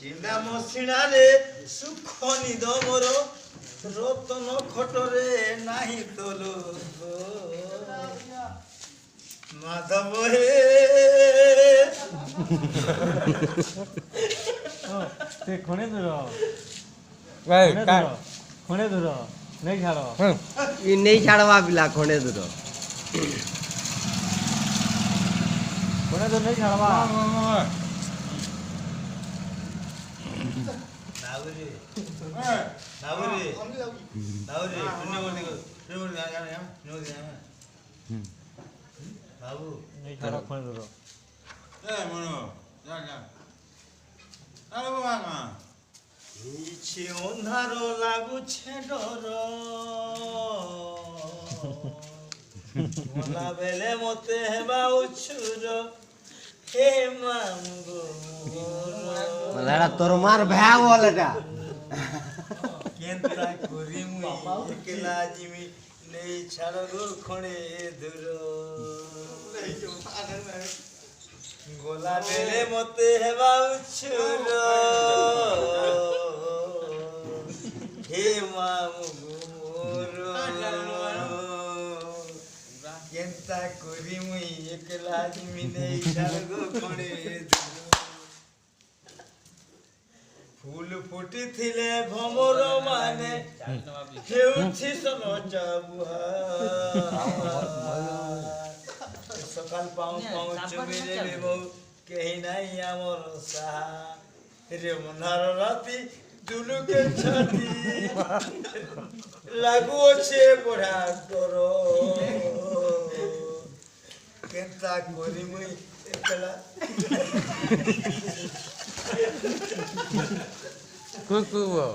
ସିନା ମସିଣାରେ ସୁଖ ନିଦ ମୋର ରତନ ଖଟରେ ନାହିଁ ତୋଲ ମାଧବ ହେ ସେ ଖଣେ ଦୂର ଭାଇ ଖଣେ ଦୂର ନେଇ ଛାଡ଼ ଇ ନେଇ ଛାଡ଼ବା ପିଲା ଖଣ୍ଡେ ଦୂର ଖଣେ ଦୂର ନେଇ ଛାଡ଼ବା ନାଉରେ ନାଉରେ ନାଉରେ ବାବୁ ନେଇ ଛାଡ଼ ଖଣେ ଦୂର କିଛି ଅନ୍ଧାର ଲାଗୁଛେ ଡର ଗଲା ବେଲେ ମତେ ହେବା ଉଛୁର ହେ ମାମୁଁ ଏଟା ତୋର ମାର ଭ୍ୟା ବଲ ଏଟା କେନ୍ତା କରି ମୁଇଁ ଏକଲା ଯିମି ନେଇ ଛାଡ଼ରୁ ଖଣେ ଦୂର ଗଲା ବେଲେ ମତେ ହେବା ଉଛୁର ହେ ମାମୁଁ କେନ୍ତା କରି ମୁଇଁ ଏକଲା ଯିମି ନେଇ ଛାଡ଼ରୁ ଖଣେ ଦୂର ফুল ফুটিଥିଲେ ভ্রমর মানে হেউছি সনচা বুহা সকাল পাও পাও চুমিরে বেবো কেহি নাই আমার সাহা রে মন্ধার রাতি দুলুকে ছাতি লাগু আছে বড়া ডর কেনতা করি মুই একলা Cuckoo.